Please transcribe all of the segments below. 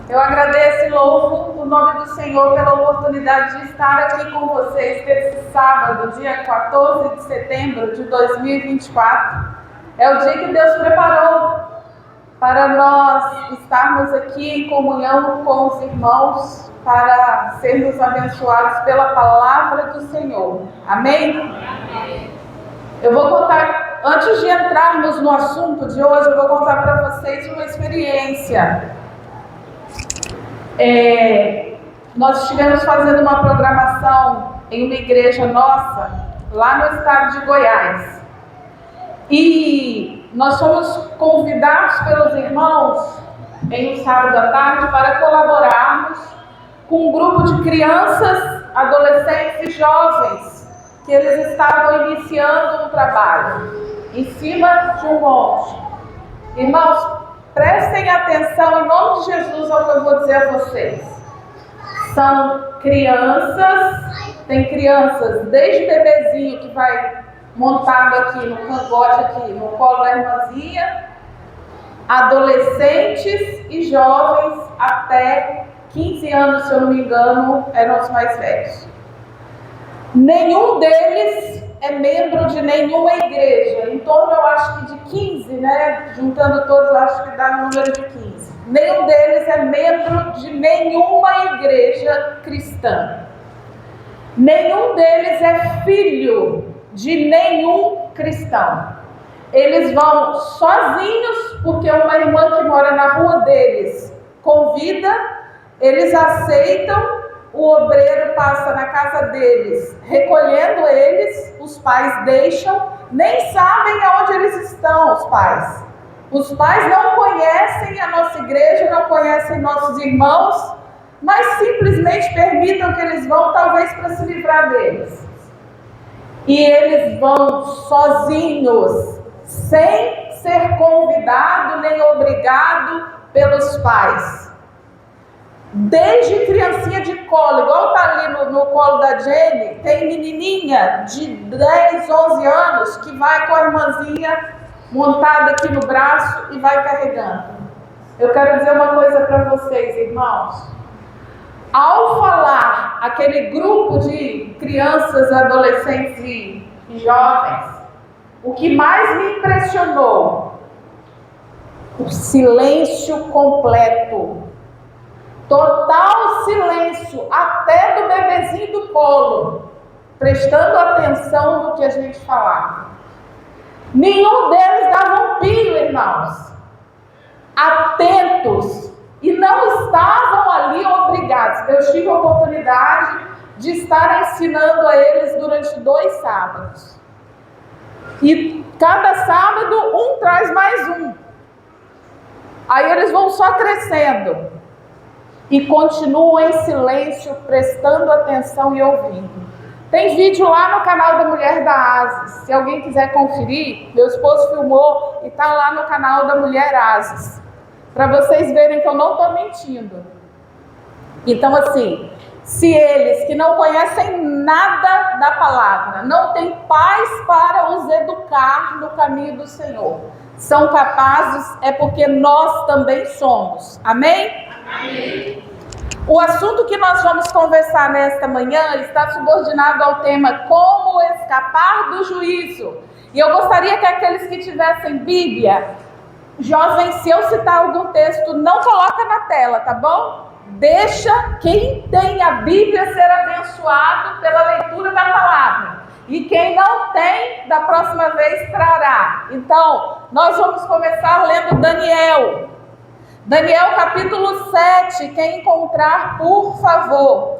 Eu agradeço e louvo o nome do Senhor pela oportunidade de estar aqui com vocês nesse sábado, dia 14 de setembro de 2024. É o dia que Deus preparou para nós estarmos aqui em comunhão com os irmãos, para sermos abençoados pela palavra do Senhor. Amém? Amém. Eu vou contar, antes de entrarmos no assunto de hoje, eu vou contar para vocês uma experiência. Nós estivemos fazendo uma programação em uma igreja nossa, lá no estado de Goiás. E nós fomos convidados pelos irmãos em um sábado à tarde para colaborarmos com um grupo de crianças, adolescentes e jovens, que eles estavam iniciando um trabalho em cima de um monte. Irmãos, prestem atenção em nome de Jesus ao que eu vou dizer a vocês. São crianças, tem crianças desde bebezinho que vai montado aqui no cangote, aqui no colo da irmãzinha, adolescentes e jovens até 15 anos, se eu não me engano, eram os mais velhos. Nenhum deles é membro de nenhuma igreja, em torno, eu acho que de 15, né? Juntando todos, eu acho que dá um número de 15. Nenhum deles é membro de nenhuma igreja cristã. Nenhum deles é filho de nenhum cristão. Eles vão sozinhos, porque uma irmã que mora na rua deles convida, eles aceitam. O obreiro passa na casa deles, recolhendo eles, os pais deixam, nem sabem aonde eles estão, os pais. Os pais não conhecem a nossa igreja, não conhecem nossos irmãos, mas simplesmente permitam que eles vão, talvez para se livrar deles. E eles vão sozinhos, sem ser convidado nem obrigado pelos pais. Desde criancinha de colo, igual está ali no colo da Jenny, tem menininha de 10, 11 anos que vai com a irmãzinha montada aqui no braço e vai carregando. Eu quero dizer uma coisa para vocês, irmãos. Ao falar aquele grupo de crianças, adolescentes e jovens, o que mais me impressionou, o silêncio completo. Total silêncio, até do bebezinho do colo, prestando atenção no que a gente falava. Nenhum deles dava um pio, irmãos. Atentos. E não estavam ali obrigados. Eu tive a oportunidade de estar ensinando a eles durante 2 sábados. E cada sábado um traz mais um. Aí eles vão só crescendo. E continuam em silêncio, prestando atenção e ouvindo. Tem vídeo lá no canal da Mulher da Asis. Se alguém quiser conferir, meu esposo filmou e está lá no canal da Mulher Asis. Para vocês verem que eu não estou mentindo. Então assim, se eles que não conhecem nada da palavra, não têm pais para os educar no caminho do Senhor, são capazes, é porque nós também somos. Amém? Amém. O assunto que nós vamos conversar nesta manhã está subordinado ao tema Como Escapar do Juízo. E eu gostaria que aqueles que tivessem Bíblia, jovens, se eu citar algum texto, não coloca na tela, tá bom? Deixa quem tem a Bíblia ser abençoado pela leitura da palavra. E quem não tem, da próxima vez trará. Então, nós vamos começar lendo Daniel. Daniel capítulo 7, quem encontrar, por favor.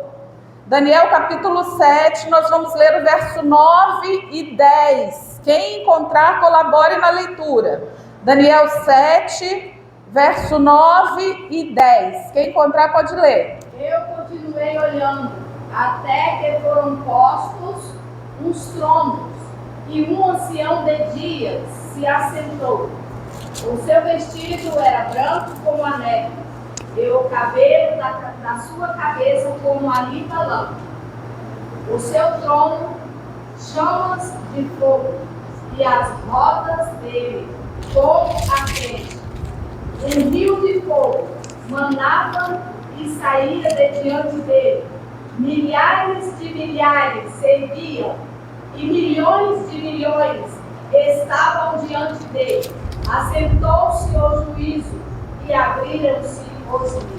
Daniel capítulo 7, nós vamos ler o verso 9 e 10. Quem encontrar, colabore na leitura. Daniel 7, verso 9 e 10. Quem encontrar pode ler. Eu continuei olhando, até que foram postos uns tronos, e um ancião de dias se assentou. O seu vestido era branco como a neve, e o cabelo da sua cabeça como a limpa lã. O seu trono, chamas de fogo, e as rodas dele como a frente. Um rio de fogo mandavam e saía de diante dele. Milhares de milhares serviam, e milhões de milhões estavam diante dele. Assentou-se o juízo, e abriram-se os livros.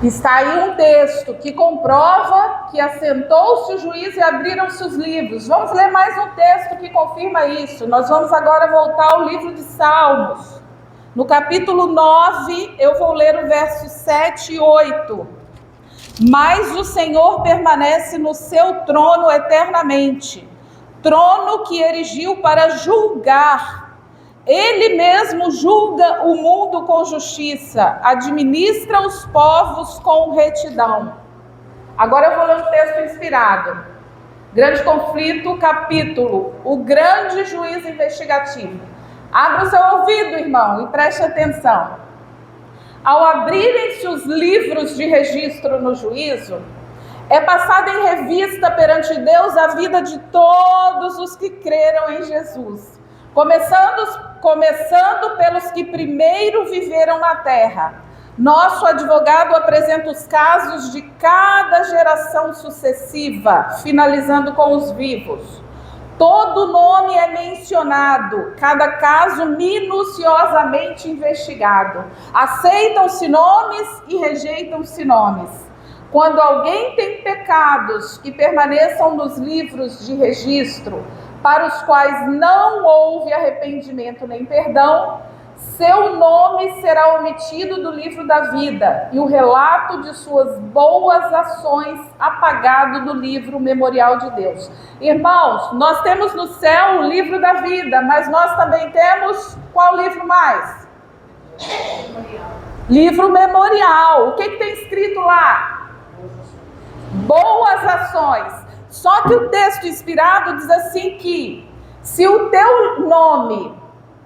Está aí um texto que comprova que assentou-se o juízo e abriram-se os livros. Vamos ler mais um texto que confirma isso. Nós vamos agora voltar ao livro de Salmos. No capítulo 9, eu vou ler o verso 7 e 8. Mas o Senhor permanece no seu trono eternamente, trono que erigiu para julgar. Ele mesmo julga o mundo com justiça, administra os povos com retidão. Agora eu vou ler um texto inspirado. Grande Conflito, capítulo, o grande juiz investigativo. Abra o seu ouvido, irmão, e preste atenção. Ao abrirem-se os livros de registro no juízo, é passada em revista perante Deus a vida de todos os que creram em Jesus, começando pelos que primeiro viveram na terra. Nosso advogado apresenta os casos de cada geração sucessiva, finalizando com os vivos. Todo nome é mencionado, cada caso minuciosamente investigado. Aceitam-se nomes e rejeitam-se nomes. Quando alguém tem pecados que permaneçam nos livros de registro, para os quais não houve arrependimento nem perdão, seu nome será omitido do livro da vida e o relato de suas boas ações apagado do livro memorial de Deus. Irmãos, nós temos no céu o livro da vida, mas nós também temos qual livro mais? Livro memorial. O que tem escrito lá? Boas ações. Só que o texto inspirado diz assim que se o teu nome,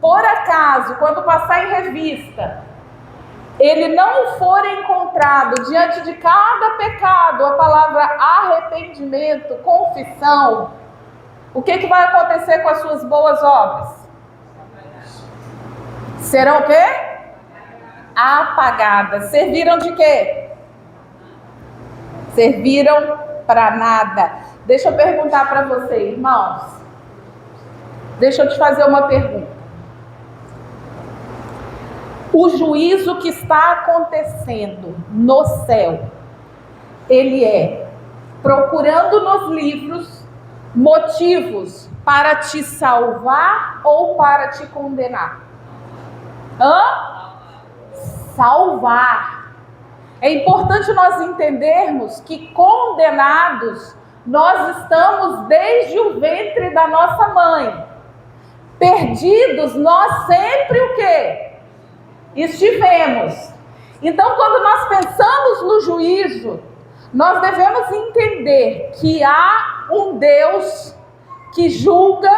por acaso, quando passar em revista, ele não for encontrado diante de cada pecado, a palavra arrependimento, confissão, o que vai acontecer com as suas boas obras? Serão o quê? Apagadas. Serviram de quê? Serviram para nada. Deixa eu perguntar para você, irmãos. Deixa eu te fazer uma pergunta. O juízo que está acontecendo no céu, ele é procurando nos livros motivos para te salvar ou para te condenar? Salvar. É importante nós entendermos que condenados nós estamos desde o ventre da nossa mãe. Perdidos nós sempre o quê? Estivemos. Então, quando nós pensamos no juízo, nós devemos entender que há um Deus que julga,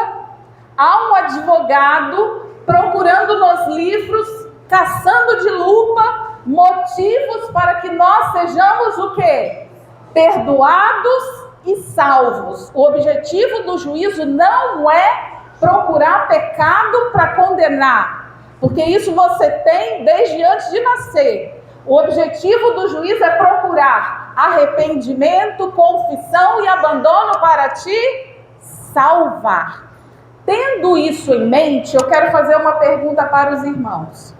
há um advogado procurando nos livros, caçando de lupa, motivos para que nós sejamos o quê? Perdoados e salvos. O objetivo do juízo não é procurar pecado para condenar, porque isso você tem desde antes de nascer. O objetivo do juízo é procurar arrependimento, confissão e abandono para te salvar. Tendo isso em mente, eu quero fazer uma pergunta para os irmãos.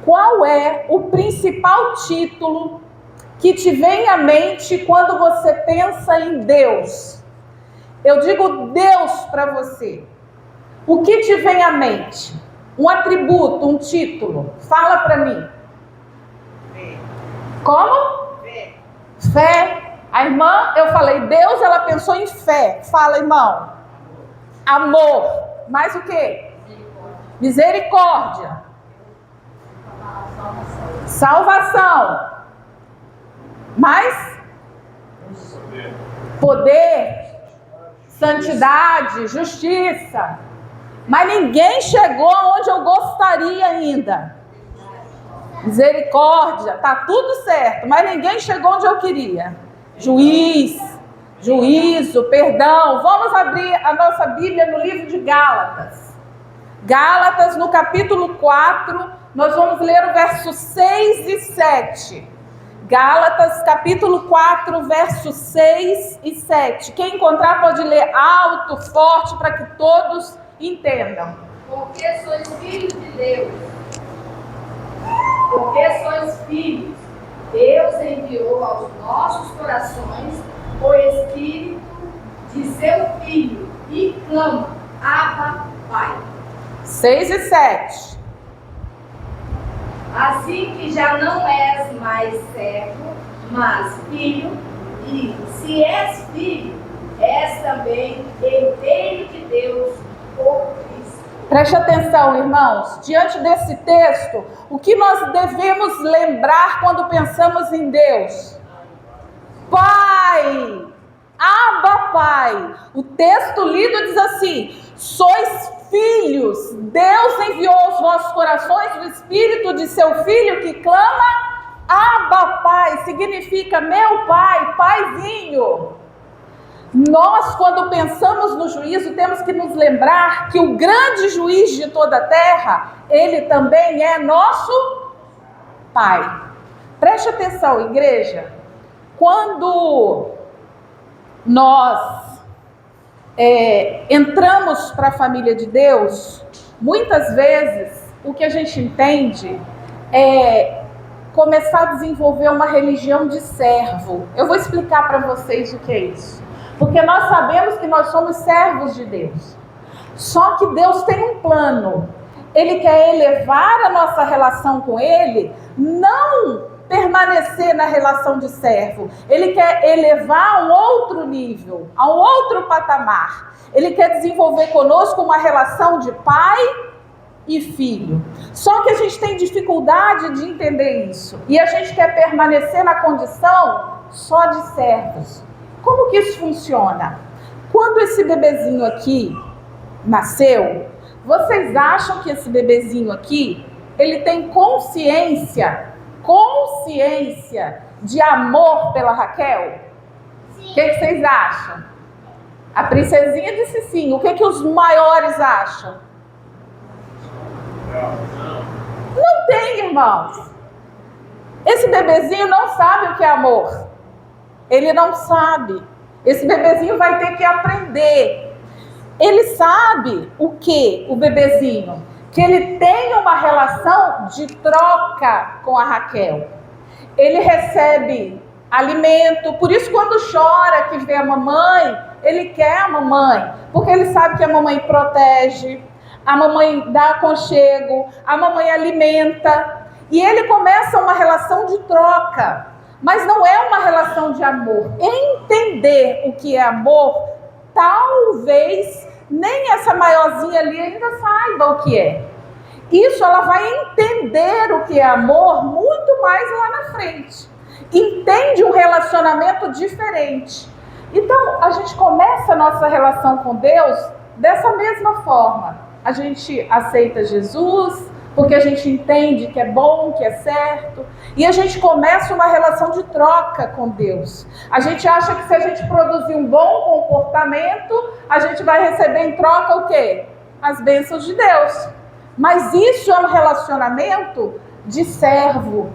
Qual é o principal título que te vem à mente quando você pensa em Deus? Eu digo Deus para você. O que te vem à mente? Um atributo, um título. Fala para mim. Fé. Como? Fé. Fé. A irmã, eu falei Deus, ela pensou em fé. Fala, irmão. Amor. Mais o quê? Misericórdia. Salvação. Mais? Poder. Santidade. Justiça. Mas ninguém chegou aonde eu gostaria ainda. Misericórdia, tá tudo certo, mas ninguém chegou onde eu queria. Juiz, juízo, perdão. Vamos abrir a nossa Bíblia no livro de Gálatas. Gálatas, no capítulo 4, nós vamos ler o verso 6 e 7. Gálatas, capítulo 4, versos 6 e 7. Quem encontrar pode ler alto, forte, para que todos entendam. Porque sois filhos de Deus. Porque sois filhos. Deus enviou aos nossos corações o Espírito de seu Filho e clama, Abba, Pai. 6 e 7. Assim que já não és mais servo, mas filho, e se és filho, és também herdeiro de Deus por Cristo. Preste atenção, irmãos. Diante desse texto, o que nós devemos lembrar quando pensamos em Deus? Pai! Abba, Pai! O texto lido diz assim: sois filhos. Deus enviou aos vossos corações o Espírito de seu Filho que clama, Abba, Pai. Significa meu Pai, Paizinho. Nós, quando pensamos no juízo, temos que nos lembrar que o grande juiz de toda a terra, ele também é nosso Pai. Preste atenção, igreja. Quando nós entramos para a família de Deus, muitas vezes o que a gente entende é começar a desenvolver uma religião de servo. Eu vou explicar para vocês o que é isso. Porque nós sabemos que nós somos servos de Deus. Só que Deus tem um plano. Ele quer elevar a nossa relação com Ele, não permanecer na relação de servo. Ele quer elevar a um outro nível, a um outro patamar. Ele quer desenvolver conosco uma relação de pai e filho. Só que a gente tem dificuldade de entender isso. E a gente quer permanecer na condição só de servos. Como que isso funciona? Quando esse bebezinho aqui nasceu, vocês acham que esse bebezinho aqui, ele tem consciência de amor pela Raquel? O que vocês acham? A princesinha disse sim. O que os maiores acham? Não tem, irmãos. Esse bebezinho não sabe o que é amor. Ele não sabe. Esse bebezinho vai ter que aprender. Ele sabe o que, o bebezinho? Que ele tem uma relação de troca com a Raquel. Ele recebe alimento, por isso quando chora que vê a mamãe, ele quer a mamãe, porque ele sabe que a mamãe protege, a mamãe dá aconchego, a mamãe alimenta, e ele começa uma relação de troca, mas não é uma relação de amor. Entender o que é amor, talvez nem essa maiorzinha ali ainda saiba o que é. Isso ela vai entender o que é amor muito mais lá na frente. Entende um relacionamento diferente. Então, a gente começa a nossa relação com Deus dessa mesma forma. A gente aceita Jesus, porque a gente entende que é bom, que é certo. E a gente começa uma relação de troca com Deus. A gente acha que se a gente produzir um bom comportamento, a gente vai receber em troca o quê? As bênçãos de Deus. Mas isso é um relacionamento de servo.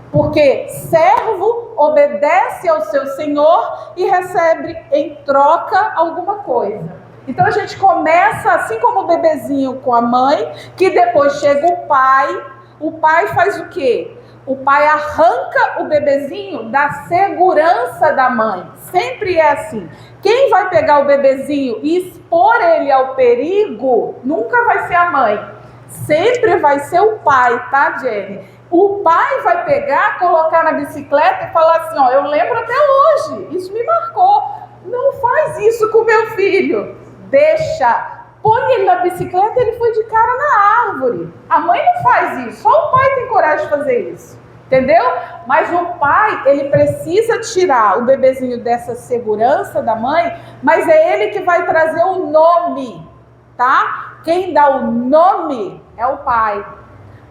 Porque servo obedece ao seu senhor e recebe em troca alguma coisa. Então a gente começa assim como o bebezinho com a mãe, que depois chega o pai faz o quê? O pai arranca o bebezinho da segurança da mãe. Sempre é assim. Quem vai pegar o bebezinho e expor ele ao perigo, nunca vai ser a mãe. Sempre vai ser o pai, tá, Jenny? O pai vai pegar, colocar na bicicleta e falar assim, ó, eu lembro até hoje, isso me marcou. Não faz isso com meu filho. Deixa. Põe ele na bicicleta, ele foi de cara na árvore. A mãe não faz isso, só o pai tem coragem de fazer isso. Entendeu? Mas o pai, ele precisa tirar o bebezinho dessa segurança da mãe, mas é ele que vai trazer o nome, tá? Quem dá o nome é o pai.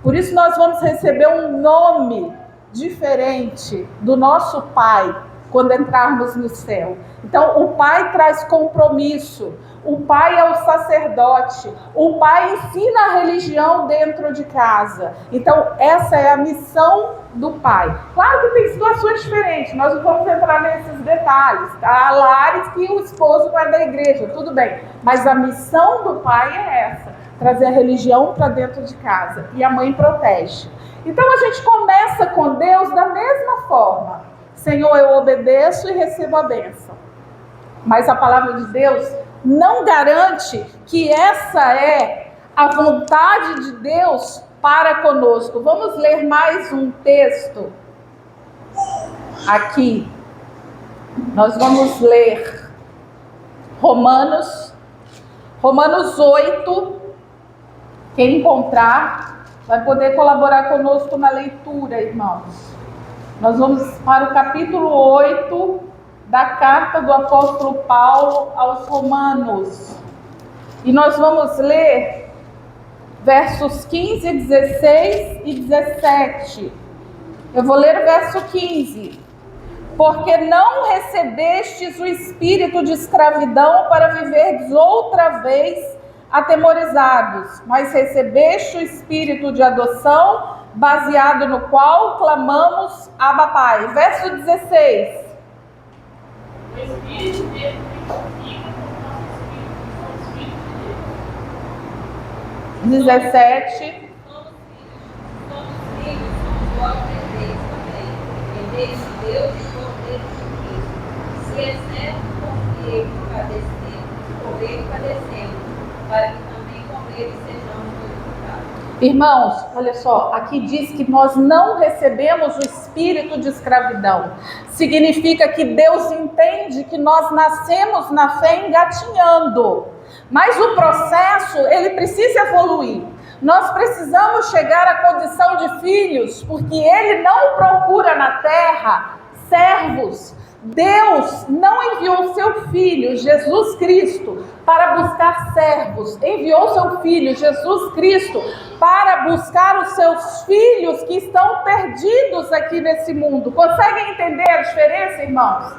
Por isso nós vamos receber um nome diferente do nosso pai. quando entrarmos no céu. Então, o pai traz compromisso, o pai é o sacerdote, o pai ensina a religião dentro de casa. Então, essa é a missão do pai. Claro que tem situações diferentes, nós não vamos entrar nesses detalhes. Há lares que o esposo não é da igreja, tudo bem. Mas a missão do pai é essa, trazer a religião para dentro de casa. E a mãe protege. Então, a gente começa com Deus da mesma forma. Senhor, eu obedeço e recebo a bênção. Mas a palavra de Deus não garante que essa é a vontade de Deus para conosco. Vamos ler mais um texto aqui. Nós vamos ler Romanos 8. Quem encontrar vai poder colaborar conosco na leitura, irmãos. Nós vamos para o capítulo 8 da carta do apóstolo Paulo aos Romanos. E nós vamos ler versos 15, 16 e 17. Eu vou ler o verso 15. Porque não recebestes o espírito de escravidão para viverdes outra vez atemorizados, mas recebeste o espírito de adoção, baseado no qual clamamos Abba Pai. Verso 16. O Espírito dele testifica com o nosso espírito, que somos filhos de Deus. 17. Somos filhos, somos vós herdeiros também, herdeiros de Deus e cordeiros de Cristo. Se é certo, com ele padecemos, por ele padecemos, para que também com ele sejamos glorificados. Irmãos, olha só, aqui diz que nós não recebemos o espírito de escravidão. Significa que Deus entende que nós nascemos na fé engatinhando. Mas o processo, ele precisa evoluir. Nós precisamos chegar à condição de filhos, porque Ele não procura na terra servos. Deus não enviou o seu Filho, Jesus Cristo, para buscar servos. Enviou seu Filho, Jesus Cristo, para buscar os seus filhos que estão perdidos aqui nesse mundo. Conseguem entender a diferença, irmãos?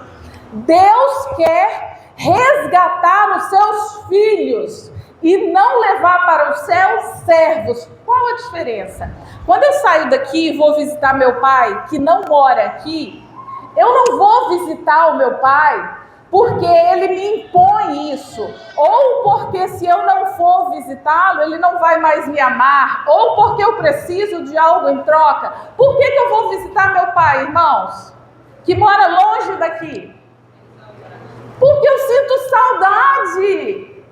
Deus quer resgatar os seus filhos e não levar para o céu servos. Qual a diferença? Quando eu saio daqui e vou visitar meu pai, que não mora aqui, eu não vou visitar o meu pai porque ele me impõe isso, ou porque se eu não for visitá-lo, ele não vai mais me amar, ou porque eu preciso de algo em troca. Por que eu vou visitar meu pai, irmãos, que mora longe daqui? Porque eu sinto saudade,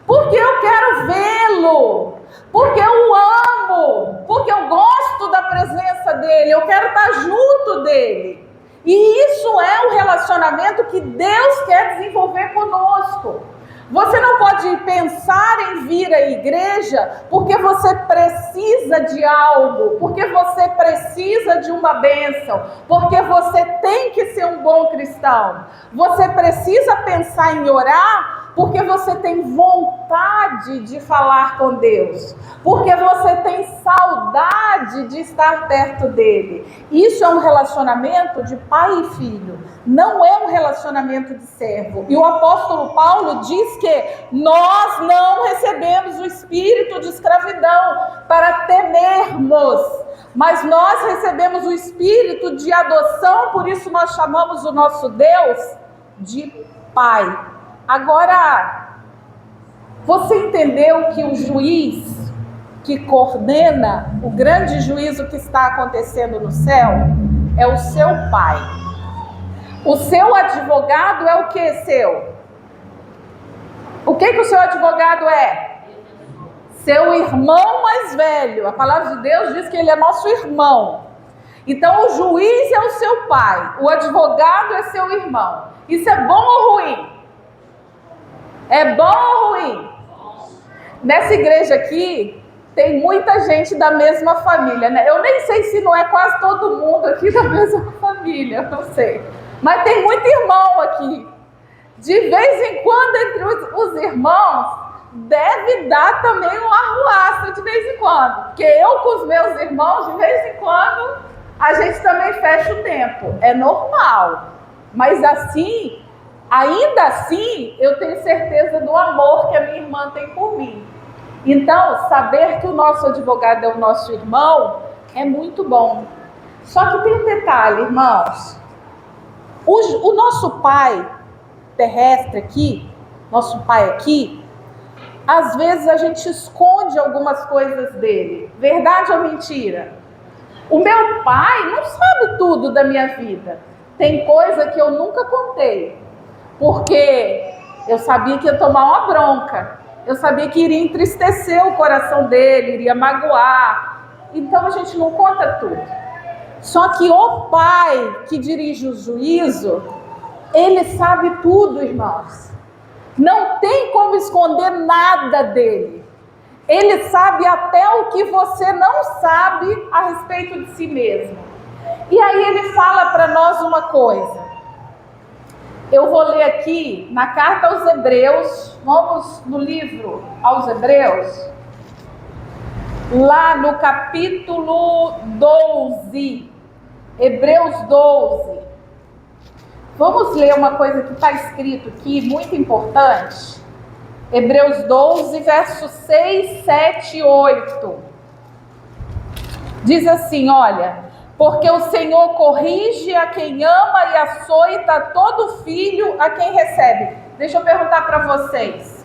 porque eu quero vê-lo, porque eu o amo, porque eu gosto da presença dele, eu quero estar junto dele. E isso é um relacionamento que Deus quer desenvolver conosco. Você não pode pensar em vir à igreja porque você precisa de algo, porque você precisa de uma bênção, porque você tem que ser um bom cristão. Você precisa pensar em orar porque você tem vontade de falar com Deus, porque você tem saudade de estar perto dele. Isso é um relacionamento de pai e filho, não é um relacionamento de servo. E o apóstolo Paulo diz que nós não recebemos o espírito de escravidão para temermos, mas nós recebemos o espírito de adoção, por isso nós chamamos o nosso Deus de Pai. Agora, você entendeu que o juiz que coordena o grande juízo que está acontecendo no céu é o seu pai? O seu advogado é o que seu? O que o seu advogado é? Seu irmão mais velho. A palavra de Deus diz que ele é nosso irmão. Então o juiz é o seu pai, o advogado é seu irmão. Isso é bom ou ruim? É bom ou ruim? Nessa igreja aqui, tem muita gente da mesma família, né? Eu nem sei se não é quase todo mundo aqui da mesma família, não sei. Mas tem muito irmão aqui. De vez em quando, entre os irmãos, deve dar também um arruaço de vez em quando. Porque eu com os meus irmãos, de vez em quando, a gente também fecha o tempo. É normal. Mas assim, ainda assim, eu tenho certeza do amor que a minha irmã tem por mim. Então, saber que o nosso advogado é o nosso irmão é muito bom. Só que tem um detalhe, irmãos. O nosso pai terrestre aqui, nosso pai aqui, às vezes a gente esconde algumas coisas dele. Verdade ou mentira? O meu pai não sabe tudo da minha vida. Tem coisa que eu nunca contei. Porque eu sabia que ia tomar uma bronca. Eu sabia que iria entristecer o coração dele, iria magoar. Então a gente não conta tudo. Só que o pai que dirige o juízo, ele sabe tudo, irmãos. Não tem como esconder nada dele. Ele sabe até o que você não sabe a respeito de si mesmo. E aí ele fala para nós uma coisa. Eu vou ler aqui na carta aos Hebreus, vamos no livro aos Hebreus, lá no capítulo 12, Hebreus 12. Vamos ler uma coisa que está escrito aqui, muito importante. Hebreus 12, versos 6, 7 e 8. Diz assim, olha... Porque o Senhor corrige a quem ama e açoita todo filho a quem recebe. Deixa eu perguntar para vocês.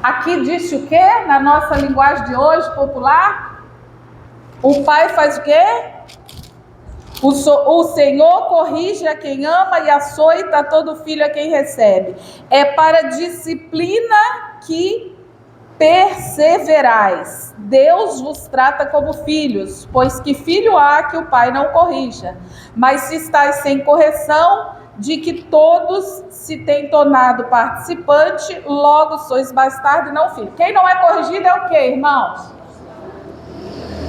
Aqui disse o quê? Na nossa linguagem de hoje, popular? O pai faz o quê? O Senhor corrige a quem ama e açoita todo filho a quem recebe. É para disciplina que perseverais. Deus vos trata como filhos, pois que filho há que o pai não corrija? Mas se estáis sem correção, de que todos se têm tornado participante, logo sois bastardo e não filho. Quem não é corrigido é o quê, irmãos?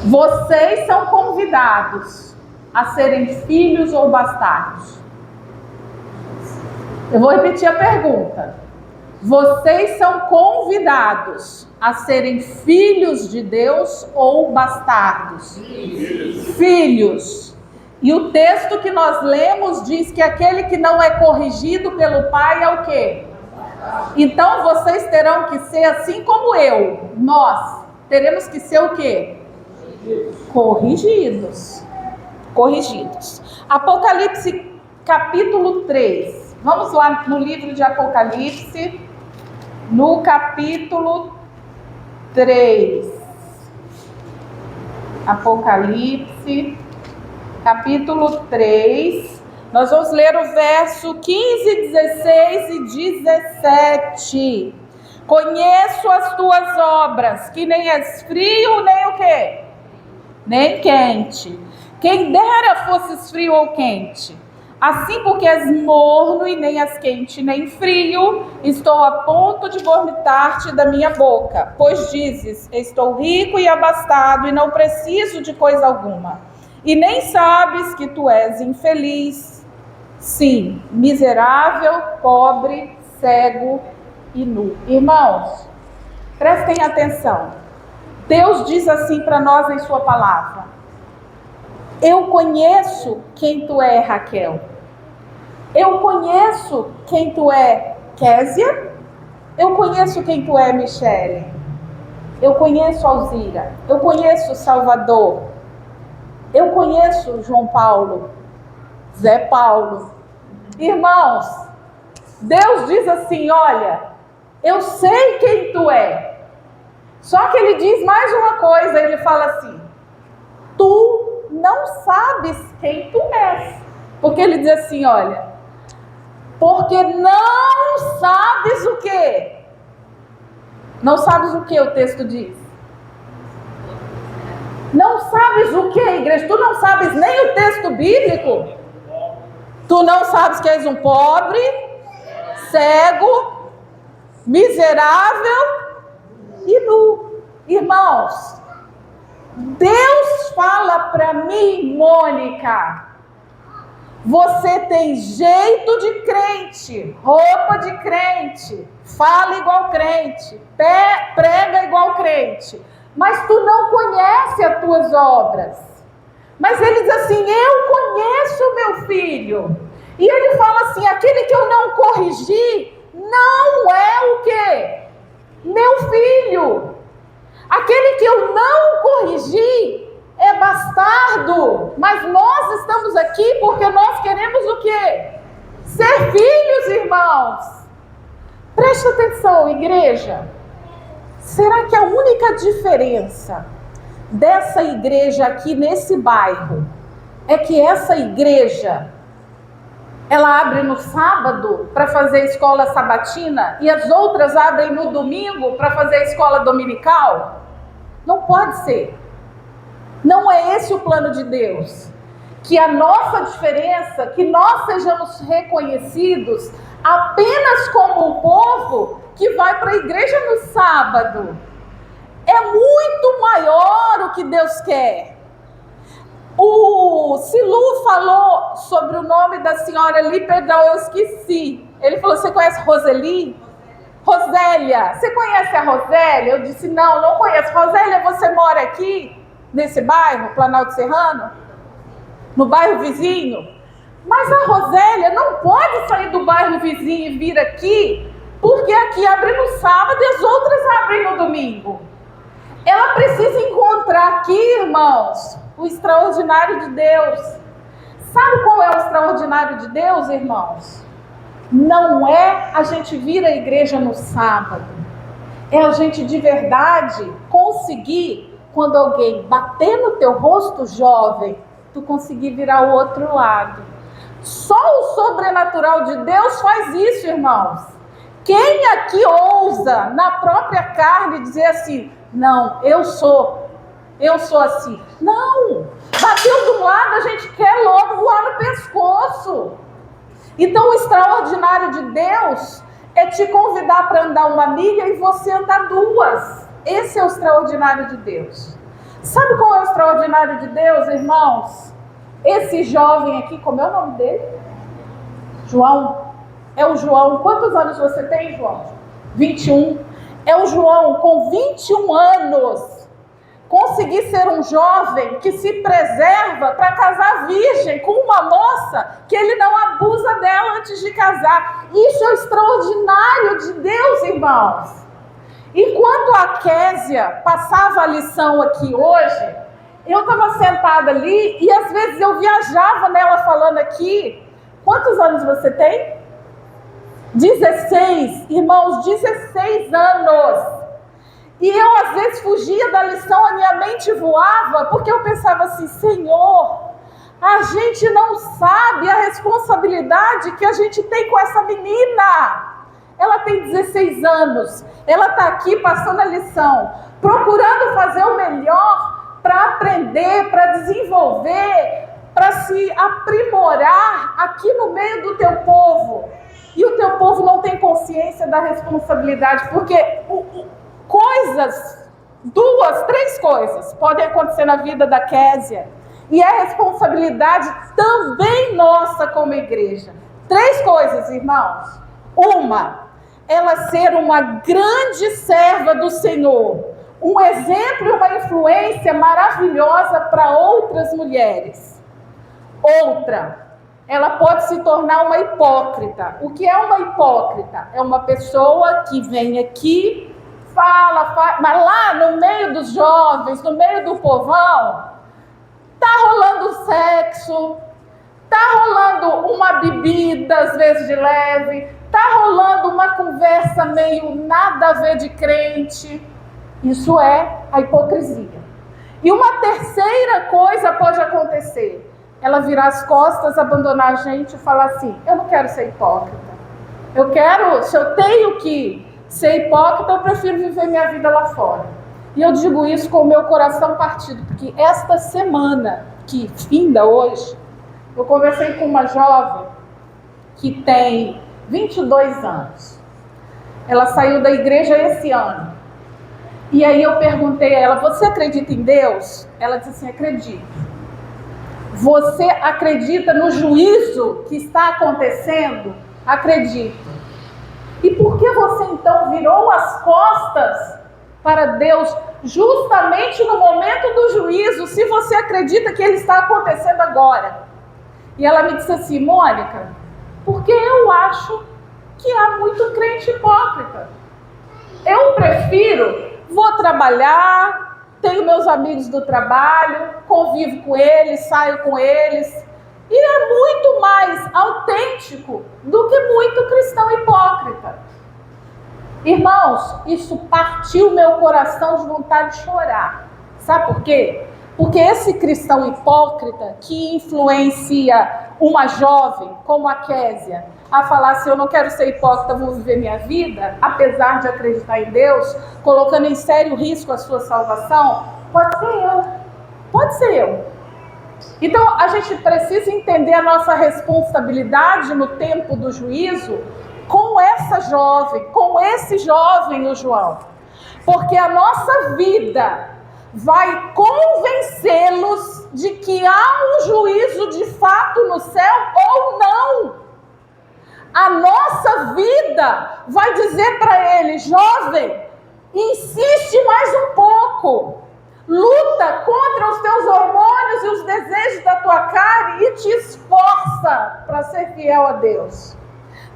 Vocês são convidados a serem filhos ou bastardos. Eu vou repetir a pergunta. Vocês são convidados a serem filhos de Deus ou bastardos? Filhos. E o texto que nós lemos diz que aquele que não é corrigido pelo pai é o quê? Então vocês terão que ser assim como eu. Nós teremos que ser o quê? Corrigidos. Corrigidos. Apocalipse capítulo 3. Vamos lá no livro de Apocalipse, no capítulo 3. Apocalipse, capítulo 3. Nós vamos ler o verso 15, 16 e 17. Conheço as tuas obras, que nem és frio, nem o quê? Nem quente. Quem dera fosses frio ou quente. Assim, porque és morno e nem és quente nem frio, estou a ponto de vomitar-te da minha boca. Pois dizes, estou rico e abastado e não preciso de coisa alguma. E nem sabes que tu és infeliz, sim, miserável, pobre, cego e nu. Irmãos, prestem atenção. Deus diz assim para nós em sua palavra. Eu conheço quem tu é, Raquel. Eu conheço quem tu é, Késia. Eu conheço quem tu é, Michele. Eu conheço Alzira. Eu conheço Salvador. Eu conheço João Paulo, Zé Paulo. Irmãos, Deus diz assim, olha, eu sei quem tu é. Só que ele diz mais uma coisa, ele fala assim, tu não sabes quem tu és. Porque ele diz assim, olha, porque não sabes o quê? Não sabes o que o texto diz? Não sabes o que, igreja? Tu não sabes nem o texto bíblico? Tu não sabes que és um pobre, cego, miserável e nu. Irmãos, Deus fala para mim, Mônica, você tem jeito de crente, roupa de crente, fala igual crente, prega igual crente, mas tu não conhece as tuas obras. Mas ele diz assim, eu conheço meu filho. E ele aqui porque nós queremos o quê? Ser filhos, irmãos. Preste atenção, igreja. Será que a única diferença dessa igreja aqui nesse bairro é que essa igreja ela abre no sábado para fazer escola sabatina e as outras abrem no domingo para fazer escola dominical? Não pode ser. Não é esse o plano de Deus. Que a nossa diferença, que nós sejamos reconhecidos apenas como um povo que vai para a igreja no sábado. É muito maior o que Deus quer. O Silu falou sobre o nome da senhora ali, perdão, eu esqueci. Ele falou, você conhece Roseli? Rosélia. Você conhece a Rosélia? Eu disse, não conheço. Rosélia, você mora aqui, nesse bairro, Planalto Serrano? No bairro vizinho? Mas a Rosélia não pode sair do bairro vizinho e vir aqui, porque aqui abre no sábado e as outras abrem no domingo. Ela precisa encontrar aqui, irmãos, o extraordinário de Deus. Sabe qual é o extraordinário de Deus, irmãos? Não é a gente vir à igreja no sábado. É a gente de verdade conseguir, quando alguém bater no teu rosto, jovem, tu conseguir virar o outro lado. Só o sobrenatural de Deus faz isso, irmãos. Quem aqui ousa, na própria carne, dizer assim, não, eu sou assim. Não, bateu do lado, a gente quer logo voar no pescoço. Então o extraordinário de Deus é te convidar para andar uma milha e você andar 2. Esse é o extraordinário de Deus. Sabe qual é o extraordinário de Deus, irmãos? Esse jovem aqui, como é o nome dele? João. É o João. Quantos anos você tem, João? 21. É o João com 21 anos. Conseguir ser um jovem que se preserva para casar virgem com uma moça que ele não abusa dela antes de casar. Isso é o extraordinário de Deus, irmãos. Enquanto a Késia passava a lição aqui hoje, eu estava sentada ali e às vezes eu viajava nela falando aqui. Quantos anos você tem? 16, irmãos, 16 anos. E eu às vezes fugia da lição, a minha mente voava, porque eu pensava assim, Senhor, a gente não sabe a responsabilidade que a gente tem com essa menina. Ela tem 16 anos, ela está aqui passando a lição, procurando fazer o melhor para aprender, para desenvolver, para se aprimorar aqui no meio do teu povo. E o teu povo não tem consciência da responsabilidade, porque coisas, 2, 3 coisas podem acontecer na vida da Késia, e é responsabilidade também nossa como igreja. 3 coisas, irmãos. Uma, ela ser uma grande serva do Senhor, um exemplo e uma influência maravilhosa para outras mulheres. Outra, ela pode se tornar uma hipócrita. O que é uma hipócrita? É uma pessoa que vem aqui, fala, mas lá no meio dos jovens, no meio do povão, tá rolando sexo, tá rolando uma bebida, às vezes de leve, tá rolando uma conversa meio nada a ver de crente. Isso é a hipocrisia. E uma terceira coisa pode acontecer. Ela virar as costas, abandonar a gente e falar assim, eu não quero ser hipócrita. Se eu tenho que ser hipócrita, eu prefiro viver minha vida lá fora. E eu digo isso com o meu coração partido, porque esta semana, que finda hoje, eu conversei com uma jovem que tem 22 anos. Ela saiu da igreja esse ano. E aí eu perguntei a ela, você acredita em Deus? Ela disse assim, acredito. Você acredita no juízo que está acontecendo? Acredito. E por que você então virou as costas para Deus justamente no momento do juízo, se você acredita que ele está acontecendo agora? E ela me disse assim, Mônica, porque eu acho que há muito crente hipócrita. Eu prefiro, vou trabalhar, tenho meus amigos do trabalho, convivo com eles, saio com eles, e místico do que muito cristão hipócrita. Irmãos, isso partiu meu coração de vontade de chorar. Sabe por quê? Porque esse cristão hipócrita que influencia uma jovem como a Késia a falar assim, eu não quero ser hipócrita, vou viver minha vida, apesar de acreditar em Deus, colocando em sério risco a sua salvação, pode ser eu. Pode ser eu. Então, a gente precisa entender a nossa responsabilidade no tempo do juízo com essa jovem, com esse jovem, o João. Porque a nossa vida vai convencê-los de que há um juízo de fato no céu ou não. A nossa vida vai dizer para ele, jovem, insiste mais um pouco. Luta contra os teus hormônios e os desejos da tua carne e te esforça para ser fiel a Deus.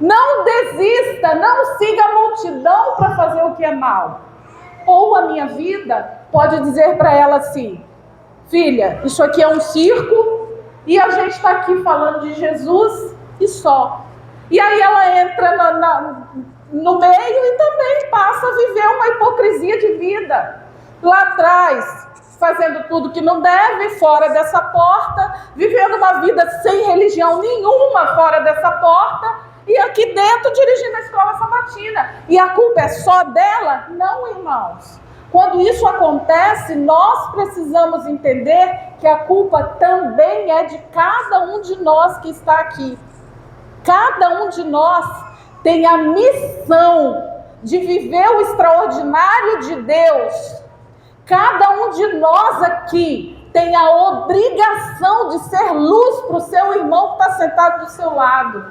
Não desista, não siga a multidão para fazer o que é mal. Ou a minha vida pode dizer para ela assim, filha, isso aqui é um circo e a gente está aqui falando de Jesus e só. E aí ela entra no meio e também passa a viver uma hipocrisia de vida. Lá atrás, fazendo tudo que não deve, fora dessa porta, vivendo uma vida sem religião nenhuma fora dessa porta, e aqui dentro dirigindo a escola sabatina. E a culpa é só dela? Não, irmãos. Quando isso acontece, nós precisamos entender que a culpa também é de cada um de nós que está aqui. Cada um de nós tem a missão de viver o extraordinário de Deus. Cada um de nós aqui tem a obrigação de ser luz para o seu irmão que está sentado do seu lado.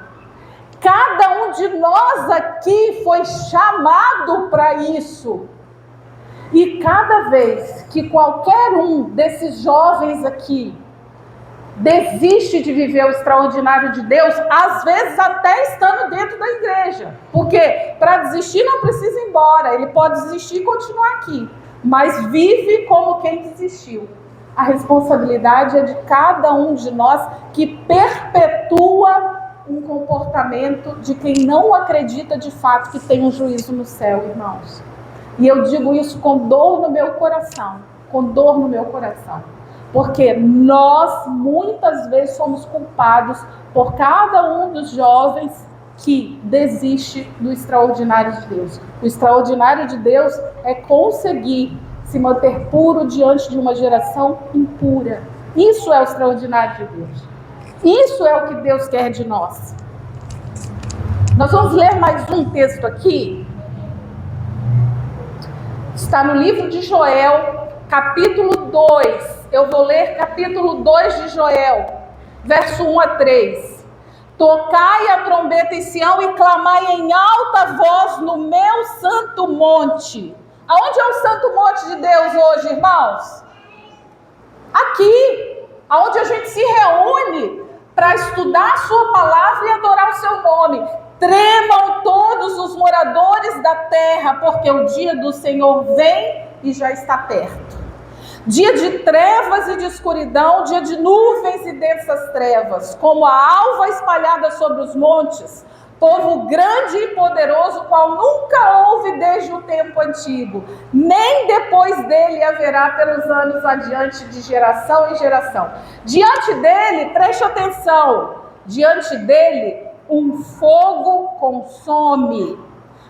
Cada um de nós aqui foi chamado para isso. E cada vez que qualquer um desses jovens aqui desiste de viver o extraordinário de Deus, às vezes até estando dentro da igreja. Porque para desistir não precisa ir embora, ele pode desistir e continuar aqui. Mas vive como quem desistiu. A responsabilidade é de cada um de nós que perpetua um comportamento de quem não acredita de fato que tem um juízo no céu, irmãos. E eu digo isso com dor no meu coração, porque nós muitas vezes somos culpados por cada um dos jovens que desiste do extraordinário de Deus. O extraordinário de Deus é conseguir se manter puro diante de uma geração impura. Isso é o extraordinário de Deus. Isso é o que Deus quer de nós. Nós vamos ler mais um texto aqui. Está no livro de Joel, capítulo 2. Eu vou ler capítulo 2 de Joel, verso 1 a 3. Tocai a trombeta em Sião e clamai em alta voz no meu santo monte. Aonde é o santo monte de Deus hoje, irmãos? Aqui, aonde a gente se reúne para estudar a sua palavra e adorar o seu nome. Tremam todos os moradores da terra, porque o dia do Senhor vem e já está perto. Dia de trevas e de escuridão, dia de nuvens e densas trevas, como a alva espalhada sobre os montes, povo grande e poderoso, qual nunca houve desde o tempo antigo, nem depois dele haverá pelos anos adiante, de geração em geração. Diante dele, preste atenção, diante dele um fogo consome,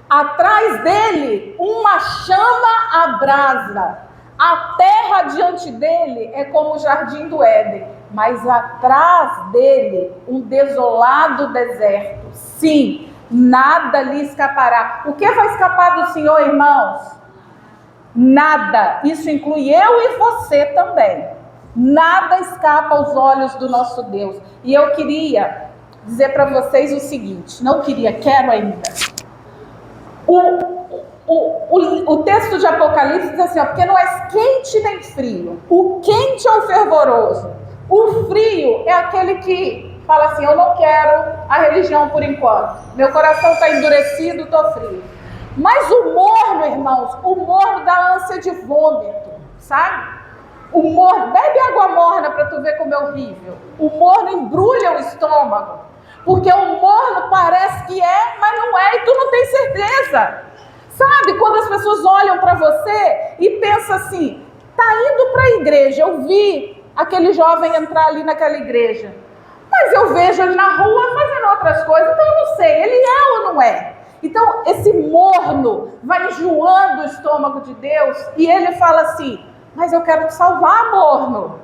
atrás dele uma chama abrasa. A terra diante dele é como o jardim do Éden, mas atrás dele um desolado deserto. Sim, nada lhe escapará. O que vai escapar do Senhor, irmãos? Nada. Isso inclui eu e você também. Nada escapa aos olhos do nosso Deus. E eu queria dizer para vocês o seguinte, quero ainda. O texto de Apocalipse diz assim, porque não és quente nem frio. O quente é o fervoroso. O frio é aquele que fala assim, eu não quero a religião por enquanto. Meu coração está endurecido, estou frio. Mas o morno, irmãos, o morno dá ânsia de vômito, sabe? O morno, bebe água morna para tu ver como é horrível. O morno embrulha o estômago. Porque o morno parece que é, mas não é, e tu não tem certeza. Sabe, quando as pessoas olham para você e pensam assim, tá indo para a igreja, eu vi aquele jovem entrar ali naquela igreja, mas eu vejo ele na rua fazendo outras coisas, então eu não sei, ele é ou não é? Então esse morno vai enjoando o estômago de Deus e ele fala assim, mas eu quero te salvar, morno.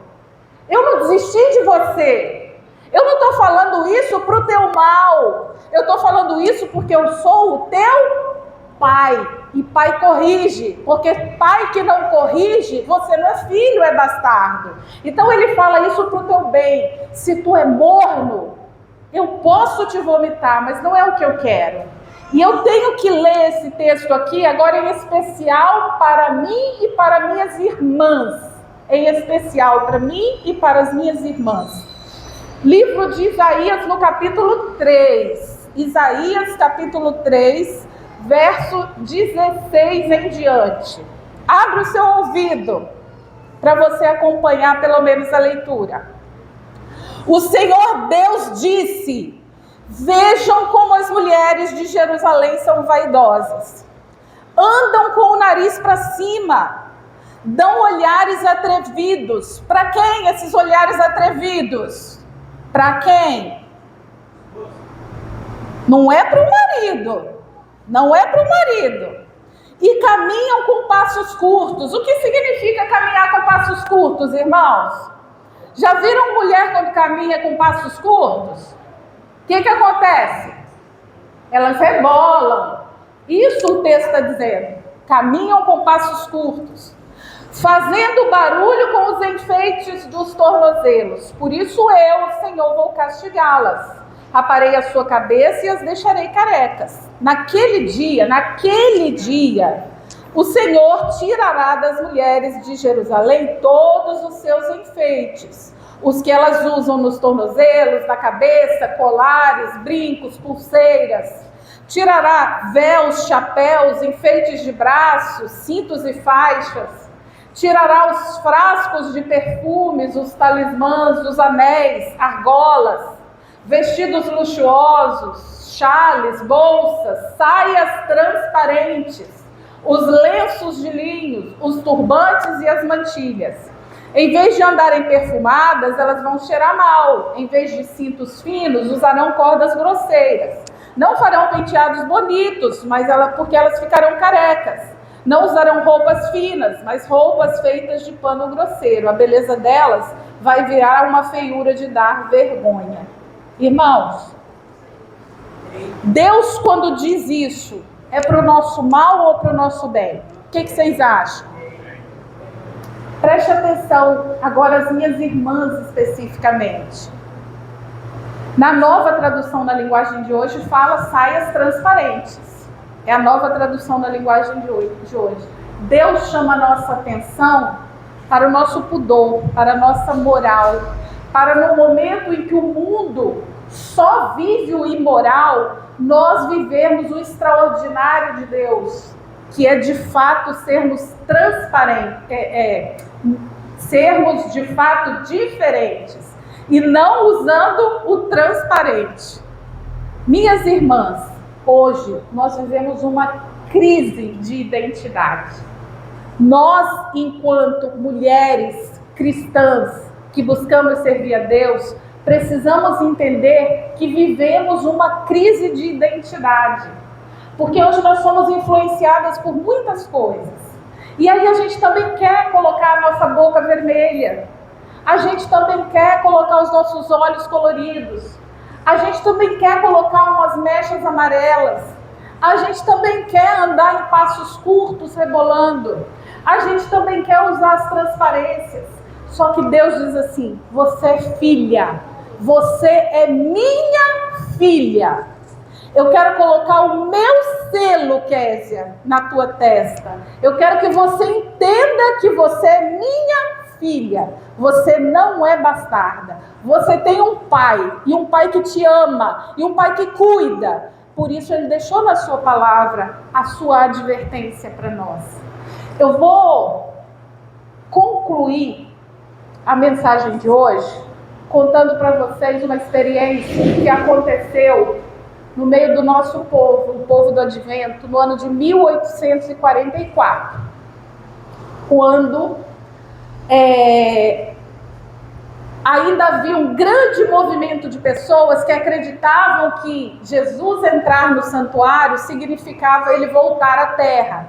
Eu não desisti de você. Eu não estou falando isso para o teu mal. Eu estou falando isso porque eu sou o teu pai. E pai corrige. Porque pai que não corrige, você não é filho, é bastardo. Então ele fala isso para o teu bem. Se tu é morno, eu posso te vomitar, mas não é o que eu quero. E eu tenho que ler esse texto aqui, agora em especial para mim e para minhas irmãs. Em especial para mim e para as minhas irmãs. Livro de Isaías no capítulo 3. Isaías capítulo 3, verso 16 em diante. Abre o seu ouvido para você acompanhar pelo menos a leitura. O Senhor Deus disse: vejam como as mulheres de Jerusalém são vaidosas. Andam com o nariz para cima. Dão olhares atrevidos. Para quem esses olhares atrevidos? Para quem? Não é para o marido. Não é para o marido. E caminham com passos curtos. O que significa caminhar com passos curtos, irmãos? Já viram mulher quando caminha com passos curtos? O que acontece? Elas rebolam. Isso o texto está dizendo. Caminham com passos curtos. Fazendo barulho com os enfeites dos tornozelos. Por isso eu, Senhor, vou castigá-las. Raparei a sua cabeça e as deixarei carecas. Naquele dia, o Senhor tirará das mulheres de Jerusalém todos os seus enfeites. Os que elas usam nos tornozelos, na cabeça, colares, brincos, pulseiras. Tirará véus, chapéus, enfeites de braços, cintos e faixas. Tirará os frascos de perfumes, os talismãs, os anéis, argolas, vestidos luxuosos, chales, bolsas, saias transparentes, os lenços de linho, os turbantes e as mantilhas. Em vez de andarem perfumadas, elas vão cheirar mal. Em vez de cintos finos, usarão cordas grosseiras. Não farão penteados bonitos, porque elas ficarão carecas. Não usarão roupas finas, mas roupas feitas de pano grosseiro. A beleza delas vai virar uma feiura de dar vergonha. Irmãos, Deus quando diz isso, é para o nosso mal ou para o nosso bem? O que vocês acham? Preste atenção, agora as minhas irmãs especificamente. Na nova tradução na linguagem de hoje, fala saias transparentes. É a nova tradução na linguagem de hoje. Deus chama a nossa atenção para o nosso pudor, para a nossa moral, para no momento em que o mundo só vive o imoral, nós vivemos o extraordinário de Deus, que é de fato sermos transparentes, sermos de fato diferentes e não usando o transparente. Minhas irmãs, hoje nós vivemos uma crise de identidade. Nós, enquanto mulheres cristãs que buscamos servir a Deus, precisamos entender que vivemos uma crise de identidade. Porque hoje nós somos influenciadas por muitas coisas. E aí a gente também quer colocar a nossa boca vermelha. A gente também quer colocar os nossos olhos coloridos. A gente também quer colocar umas mechas amarelas. A gente também quer andar em passos curtos rebolando. A gente também quer usar as transparências. Só que Deus diz assim: você é filha. Você é minha filha. Eu quero colocar o meu selo, Késia, na tua testa. Eu quero que você entenda que você é minha filha. Você não é bastarda. Você tem um pai, e um pai que te ama, e um pai que cuida. Por isso ele deixou na sua palavra a sua advertência para nós. Eu vou concluir a mensagem de hoje contando para vocês uma experiência que aconteceu no meio do nosso povo, o povo do Advento, no ano de 1844, quando ainda havia um grande movimento de pessoas que acreditavam que Jesus entrar no santuário significava ele voltar à terra.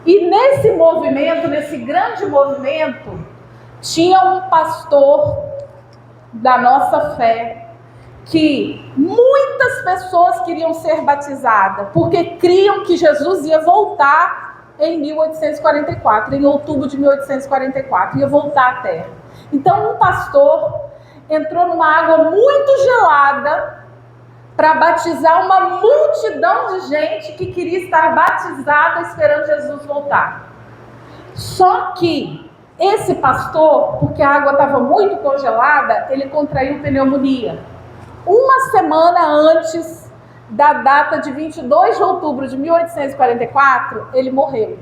E nesse movimento, nesse grande movimento, tinha um pastor da nossa fé que muitas pessoas queriam ser batizadas, porque criam que Jesus ia voltar em 1844, em outubro de 1844, ia voltar à terra. Então um pastor entrou numa água muito gelada para batizar uma multidão de gente que queria estar batizada esperando Jesus voltar. Só que esse pastor, porque a água estava muito congelada, ele contraiu pneumonia. Uma semana antes da data de 22 de outubro de 1844, ele morreu.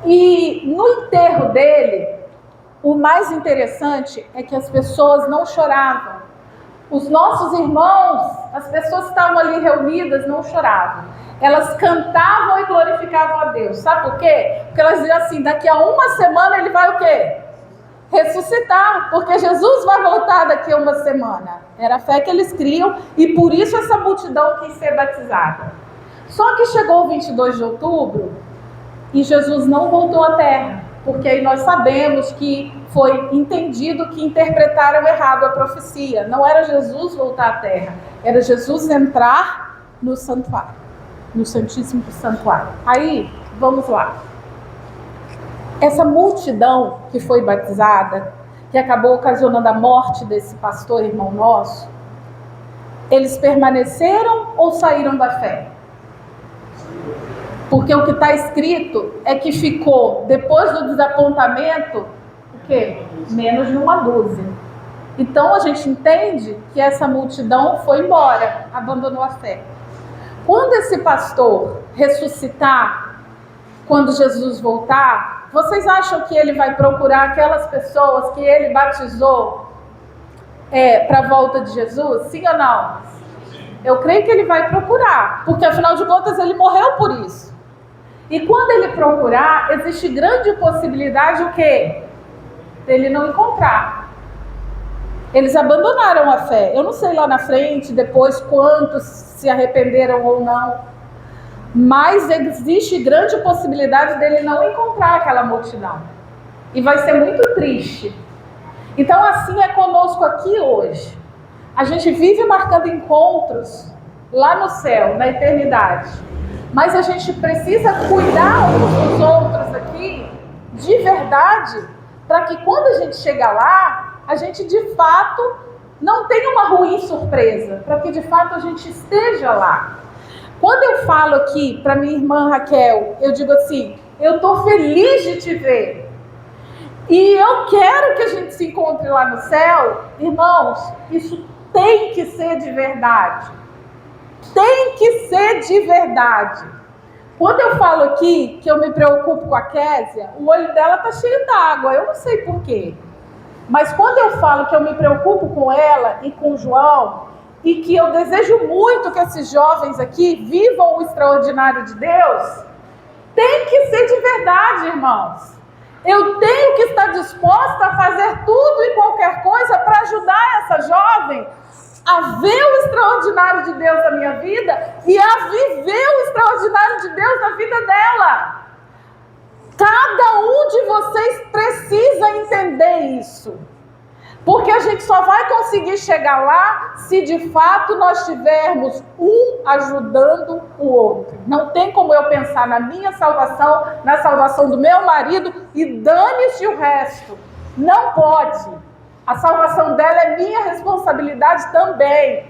E no enterro dele, o mais interessante é que as pessoas não choravam. Os nossos irmãos, as pessoas que estavam ali reunidas, não choravam. Elas cantavam e glorificavam a Deus. Sabe por quê? Porque elas diziam assim, daqui a uma semana ele vai o quê? Ressuscitar, porque Jesus vai voltar daqui a uma semana. Era a fé que eles criam e por isso essa multidão quis ser batizada. Só que chegou o 22 de outubro e Jesus não voltou à terra, porque aí nós sabemos que foi entendido que interpretaram errado a profecia. Não era Jesus voltar à terra, era Jesus entrar no santuário, no Santíssimo Santuário. Aí, vamos lá. Essa multidão que foi batizada, que acabou ocasionando a morte desse pastor irmão nosso, eles permaneceram ou saíram da fé? Porque o que está escrito é que ficou, depois do desapontamento, o quê? Menos de uma dúzia. Então a gente entende que essa multidão foi embora, abandonou a fé. Quando esse pastor ressuscitar, quando Jesus voltar, vocês acham que ele vai procurar aquelas pessoas que ele batizou para a volta de Jesus? Sim ou não? Eu creio que ele vai procurar, porque afinal de contas ele morreu por isso. E quando ele procurar, existe grande possibilidade o quê? Dele não encontrar. Eles abandonaram a fé. Eu não sei lá na frente, depois, quantos se arrependeram ou não. Mas existe grande possibilidade dele não encontrar aquela multidão. E vai ser muito triste. Então assim é conosco aqui hoje. A gente vive marcando encontros lá no céu, na eternidade. Mas a gente precisa cuidar uns dos outros aqui, de verdade, para que quando a gente chegar lá, a gente de fato não tenha uma ruim surpresa, para que de fato a gente esteja lá. Quando eu falo aqui para minha irmã Raquel, eu digo assim, eu estou feliz de te ver. E eu quero que a gente se encontre lá no céu. Irmãos, isso tem que ser de verdade. Tem que ser de verdade. Quando eu falo aqui que eu me preocupo com a Késia, o olho dela está cheio d'água, eu não sei porquê. Mas quando eu falo que eu me preocupo com ela e com o João, e que eu desejo muito que esses jovens aqui vivam o extraordinário de Deus, tem que ser de verdade, irmãos. Eu tenho que estar disposta a fazer tudo e qualquer coisa para ajudar essa jovem a ver o extraordinário de Deus na minha vida e a viver o extraordinário de Deus na vida dela. Cada um de vocês precisa entender isso. Porque a gente só vai conseguir chegar lá se de fato nós tivermos um ajudando o outro. Não tem como eu pensar na minha salvação, na salvação do meu marido e dane-se o resto. Não pode. A salvação dela é minha responsabilidade também.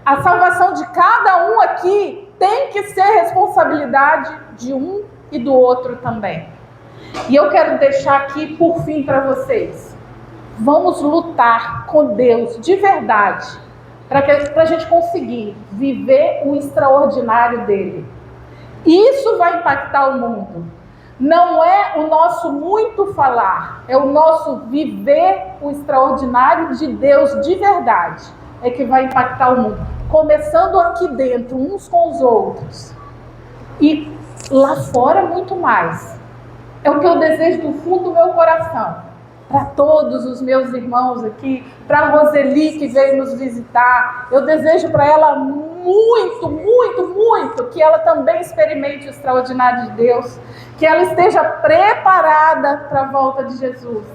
A salvação de cada um aqui tem que ser responsabilidade de um e do outro também. E eu quero deixar aqui por fim para vocês. Vamos lutar com Deus de verdade, para a gente conseguir viver o extraordinário dele. Isso vai impactar o mundo. Não é o nosso muito falar, é o nosso viver o extraordinário de Deus de verdade, é que vai impactar o mundo. Começando aqui dentro, uns com os outros. E lá fora muito mais. É o que eu desejo do fundo do meu coração. Para todos os meus irmãos aqui, para a Roseli que veio nos visitar, eu desejo para ela muito, muito, muito que ela também experimente o extraordinário de Deus, que ela esteja preparada para a volta de Jesus.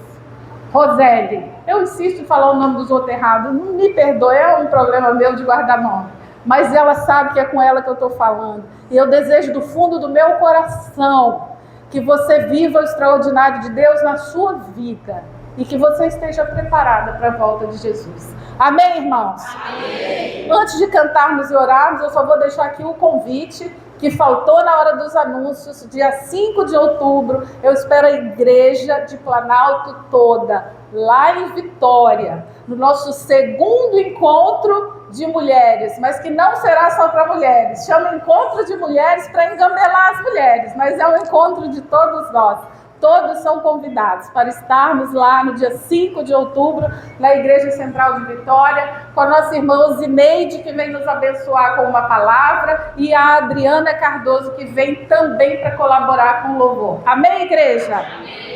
Roseli, eu insisto em falar o nome dos outros errados, não me perdoe, é um problema meu de guardar nome, mas ela sabe que é com ela que eu estou falando, e eu desejo do fundo do meu coração que você viva o extraordinário de Deus na sua vida e que você esteja preparada para a volta de Jesus. Amém, irmãos? Amém. Antes de cantarmos e orarmos, eu só vou deixar aqui o convite que faltou na hora dos anúncios. Dia 5 de outubro, eu espero a igreja de Planalto toda, lá em Vitória, no nosso segundo encontro de mulheres, mas que não será só para mulheres. Chama Encontro de Mulheres para engabelar as mulheres, mas é um encontro de todos nós. Todos são convidados para estarmos lá no dia 5 de outubro, na Igreja Central de Vitória, com a nossa irmã Zineide, que vem nos abençoar com uma palavra, e a Adriana Cardoso, que vem também para colaborar com o louvor. Amém, igreja? Amém.